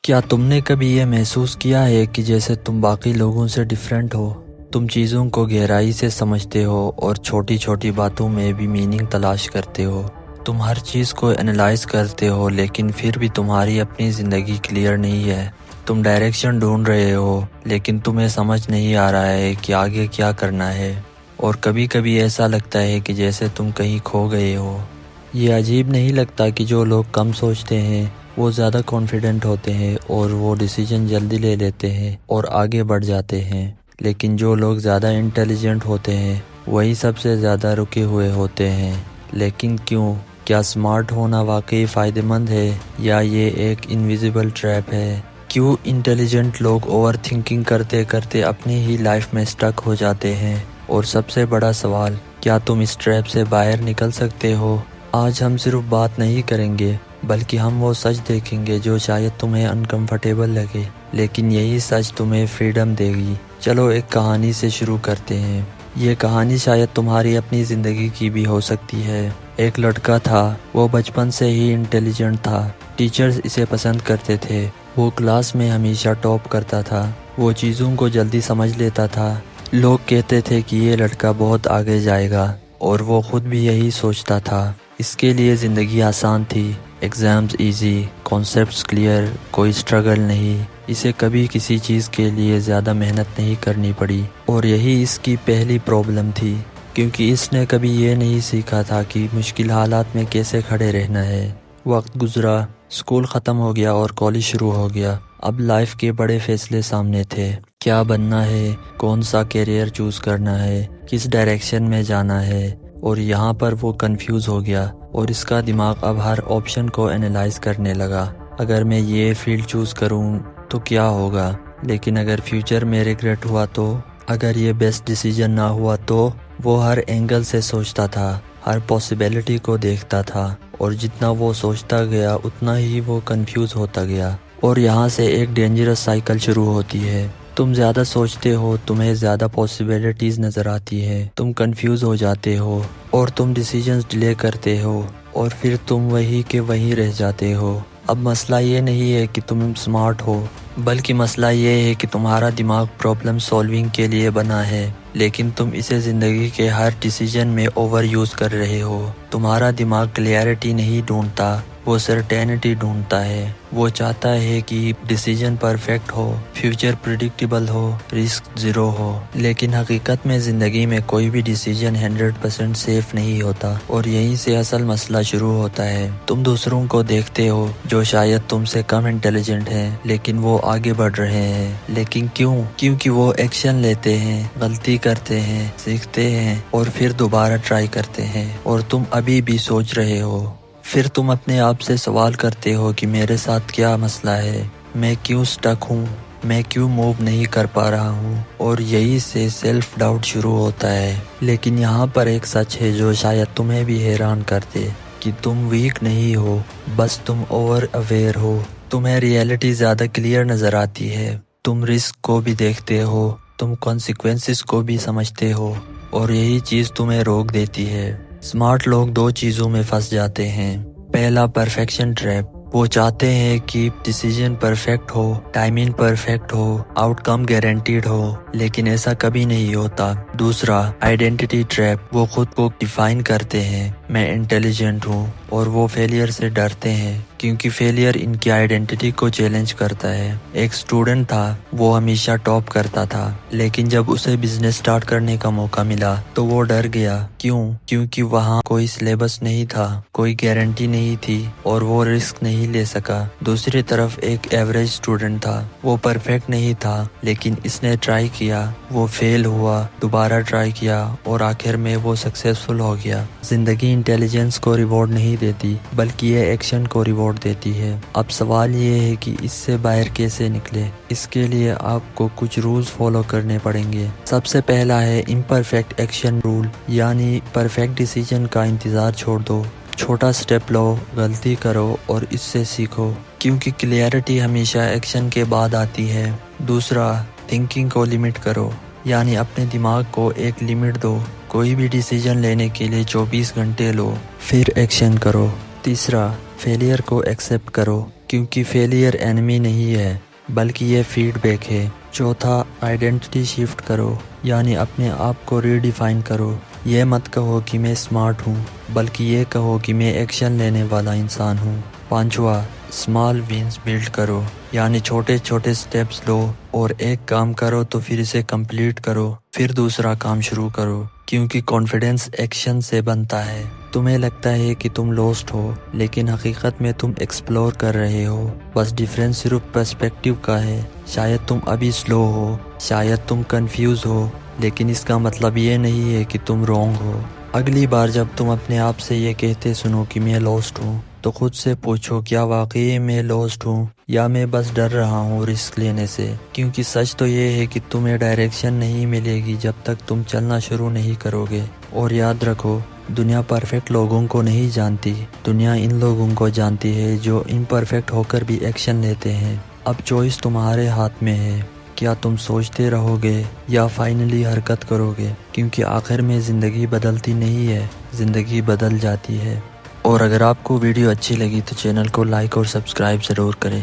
کیا تم نے کبھی یہ محسوس کیا ہے کہ جیسے تم باقی لوگوں سے ڈیفرنٹ ہو؟ تم چیزوں کو گہرائی سے سمجھتے ہو اور چھوٹی چھوٹی باتوں میں بھی میننگ تلاش کرتے ہو۔ تم ہر چیز کو انالائز کرتے ہو، لیکن پھر بھی تمہاری اپنی زندگی کلیئر نہیں ہے۔ تم ڈائریکشن ڈھونڈ رہے ہو، لیکن تمہیں سمجھ نہیں آ رہا ہے کہ آگے کیا کرنا ہے۔ اور کبھی کبھی ایسا لگتا ہے کہ جیسے تم کہیں کھو گئے ہو۔ یہ عجیب نہیں لگتا کہ جو لوگ کم سوچتے ہیں وہ زیادہ کانفیڈنٹ ہوتے ہیں اور وہ ڈیسیجن جلدی لے لیتے ہیں اور آگے بڑھ جاتے ہیں، لیکن جو لوگ زیادہ انٹیلیجنٹ ہوتے ہیں وہی سب سے زیادہ رکے ہوئے ہوتے ہیں۔ لیکن کیوں؟ کیا سمارٹ ہونا واقعی فائدہ مند ہے یا یہ ایک انویزیبل ٹریپ ہے؟ کیوں انٹیلیجنٹ لوگ اوور تھنکنگ کرتے کرتے اپنی ہی لائف میں اسٹک ہو جاتے ہیں؟ اور سب سے بڑا سوال، کیا تم اس ٹریپ سے باہر نکل سکتے ہو؟ آج ہم صرف بات نہیں کریں گے، بلکہ ہم وہ سچ دیکھیں گے جو شاید تمہیں انکمفرٹیبل لگے، لیکن یہی سچ تمہیں فریڈم دے گی۔ چلو ایک کہانی سے شروع کرتے ہیں۔ یہ کہانی شاید تمہاری اپنی زندگی کی بھی ہو سکتی ہے۔ ایک لڑکا تھا، وہ بچپن سے ہی انٹیلیجنٹ تھا۔ ٹیچرز اسے پسند کرتے تھے۔ وہ کلاس میں ہمیشہ ٹاپ کرتا تھا۔ وہ چیزوں کو جلدی سمجھ لیتا تھا۔ لوگ کہتے تھے کہ یہ لڑکا بہت آگے جائے گا، اور وہ خود بھی یہی سوچتا تھا۔ اس کے لیے زندگی آسان تھی، ایگزامز ایزی، کانسیپٹس کلیئر، کوئی اسٹرگل نہیں۔ اسے کبھی کسی چیز کے لیے زیادہ محنت نہیں کرنی پڑی، اور یہی اس کی پہلی پرابلم تھی، کیونکہ اس نے کبھی یہ نہیں سیکھا تھا کہ مشکل حالات میں کیسے کھڑے رہنا ہے۔ وقت گزرا، اسکول ختم ہو گیا اور کالج شروع ہو گیا۔ اب لائف کے بڑے فیصلے سامنے تھے۔ کیا بننا ہے، کون سا کیریئر چوز کرنا ہے، کس ڈائریکشن میں جانا ہے، اور یہاں پر وہ کنفیوز ہو گیا، اور اس کا دماغ اب ہر آپشن کو انالائز کرنے لگا۔ اگر میں یہ فیلڈ چوز کروں تو کیا ہوگا؟ لیکن اگر فیوچر میں ریگریٹ ہوا تو؟ اگر یہ بیسٹ ڈیسیجن نہ ہوا تو؟ وہ ہر اینگل سے سوچتا تھا، ہر پاسبلٹی کو دیکھتا تھا، اور جتنا وہ سوچتا گیا اتنا ہی وہ کنفیوز ہوتا گیا۔ اور یہاں سے ایک ڈینجرس سائیکل شروع ہوتی ہے۔ تم زیادہ سوچتے ہو، تمہیں زیادہ پاسبلٹیز نظر آتی ہے، تم کنفیوز ہو جاتے ہو، اور تم ڈیسیجنز ڈیلے کرتے ہو، اور پھر تم وہی کے وہیں رہ جاتے ہو۔ اب مسئلہ یہ نہیں ہے کہ تم سمارٹ ہو، بلکہ مسئلہ یہ ہے کہ تمہارا دماغ پرابلم سالونگ کے لیے بنا ہے، لیکن تم اسے زندگی کے ہر ڈیسیجن میں اوور یوز کر رہے ہو۔ تمہارا دماغ کلیئرٹی نہیں ڈھونڈتا، وہ سرٹینٹی ڈھونڈتا ہے۔ وہ چاہتا ہے کہ ڈیسیجن پرفیکٹ ہو، فیوچر پریڈکٹیبل ہو، رسک زیرو ہو، لیکن حقیقت میں زندگی میں کوئی بھی ڈیسیجن 100% سیف نہیں ہوتا، اور یہیں سے اصل مسئلہ شروع ہوتا ہے۔ تم دوسروں کو دیکھتے ہو جو شاید تم سے کم انٹیلیجنٹ ہیں، لیکن وہ آگے بڑھ رہے ہیں۔ لیکن کیوں؟ کیونکہ وہ ایکشن لیتے ہیں، غلطی کرتے ہیں، سیکھتے ہیں، اور پھر دوبارہ ٹرائی کرتے ہیں، اور تم ابھی بھی سوچ رہے ہو۔ پھر تم اپنے آپ سے سوال کرتے ہو کہ میرے ساتھ کیا مسئلہ ہے، میں کیوں سٹک ہوں، میں کیوں موو نہیں کر پا رہا ہوں، اور یہی سے سیلف ڈاؤٹ شروع ہوتا ہے۔ لیکن یہاں پر ایک سچ ہے جو شاید تمہیں بھی حیران کر دے، کہ تم ویک نہیں ہو، بس تم اوور اویئر ہو۔ تمہیں ریئلٹی زیادہ کلیئر نظر آتی ہے، تم رسک کو بھی دیکھتے ہو، تم کانسیکوینسز کو بھی سمجھتے ہو، اور یہی چیز تمہیں روک دیتی ہے۔ سمارٹ لوگ دو چیزوں میں پھنس جاتے ہیں۔ پہلا، پرفیکشن ٹریپ۔ وہ چاہتے ہیں کہ ڈیسیجن پرفیکٹ ہو، ٹائمنگ پرفیکٹ ہو، آؤٹ کم گارنٹیڈ ہو، لیکن ایسا کبھی نہیں ہوتا۔ دوسرا، آئیڈینٹی ٹریپ۔ وہ خود کو ڈیفائن کرتے ہیں، میں انٹیلیجنٹ ہوں، اور وہ فیلئر سے ڈرتے ہیں، کیونکہ فیلئر ان کی آئیڈینٹی کو چیلنج کرتا ہے۔ ایک اسٹوڈنٹ تھا، وہ ہمیشہ ٹاپ کرتا تھا، لیکن جب اسے بزنس سٹارٹ کرنے کا موقع ملا تو وہ ڈر گیا۔ کیوں؟ کیونکہ وہاں کوئی سلیبس نہیں تھا، کوئی گارنٹی نہیں تھی، اور وہ رسک نہیں لے سکا۔ دوسری طرف ایک ایوریج اسٹوڈنٹ تھا، وہ پرفیکٹ نہیں تھا، لیکن اس نے ٹرائی کیا، وہ فیل ہوا، دوبارہ ٹرائی کیا، اور آخر میں وہ سکسیسفل ہو گیا۔ زندگی انٹیلیجنس کو ریوارڈ نہیں دیتی، بلکہ یہ ایکشن کو ریوارڈ دیتی ہے۔ اب سوال یہ ہے کہ اس سے باہر کیسے نکلے؟ اس کے لیے آپ کو کچھ رولز فالو کرنے پڑیں گے۔ سب سے پہلا ہے امپرفیکٹ ایکشن رول، یعنی پرفیکٹ ڈیسیجن کا انتظار چھوڑ دو۔ چھوٹا سٹیپ لو، غلطی کرو، اور اس سے سیکھو، کیونکہ کلیئرٹی ہمیشہ ایکشن کے بعد آتی ہے۔ دوسرا، تھنکنگ کو لمٹ کرو، یعنی اپنے دماغ کو ایک لمٹ دو۔ کوئی بھی ڈیسیجن لینے کے لیے 24 گھنٹے لو، پھر ایکشن کرو۔ تیسرا، فیلئر کو ایکسیپٹ کرو، کیونکہ فیلئر اینمی نہیں ہے بلکہ یہ فیڈ بیک ہے۔ چوتھا، آئیڈینٹی شفٹ کرو، یعنی اپنے آپ کو ریڈیفائن کرو۔ یہ مت کہو کہ میں اسمارٹ ہوں، بلکہ یہ کہو کہ میں ایکشن لینے والا انسان ہوں۔ پانچواں، اسمال ونز بلڈ کرو، یعنی چھوٹے چھوٹے سٹیپس لو اور ایک کام کرو تو پھر اسے کمپلیٹ کرو، پھر دوسرا کام شروع کرو، کیونکہ کانفیڈنس ایکشن سے بنتا ہے۔ تمہیں لگتا ہے کہ تم لوسٹ ہو، لیکن حقیقت میں تم ایکسپلور کر رہے ہو، بس ڈیفرنس صرف پرسپیکٹیو کا ہے۔ شاید تم ابھی سلو ہو، شاید تم کنفیوز ہو، لیکن اس کا مطلب یہ نہیں ہے کہ تم رونگ ہو۔ اگلی بار جب تم اپنے آپ سے یہ کہتے سنو کہ میں لوسٹ ہوں، تو خود سے پوچھو کیا واقعی میں لوسٹ ہوں یا میں بس ڈر رہا ہوں رسک لینے سے، کیونکہ سچ تو یہ ہے کہ تمہیں ڈائریکشن نہیں ملے گی جب تک تم چلنا شروع نہیں کرو گے۔ اور یاد رکھو، دنیا پرفیکٹ لوگوں کو نہیں جانتی، دنیا ان لوگوں کو جانتی ہے جو امپرفیکٹ ہو کر بھی ایکشن لیتے ہیں۔ اب چوائس تمہارے ہاتھ میں ہے، کیا تم سوچتے رہو گے یا فائنلی حرکت کرو گے، کیونکہ آخر میں زندگی بدلتی نہیں ہے، زندگی بدل جاتی ہے۔ اور اگر آپ کو ویڈیو اچھی لگی تو چینل کو لائک اور سبسکرائب ضرور کریں۔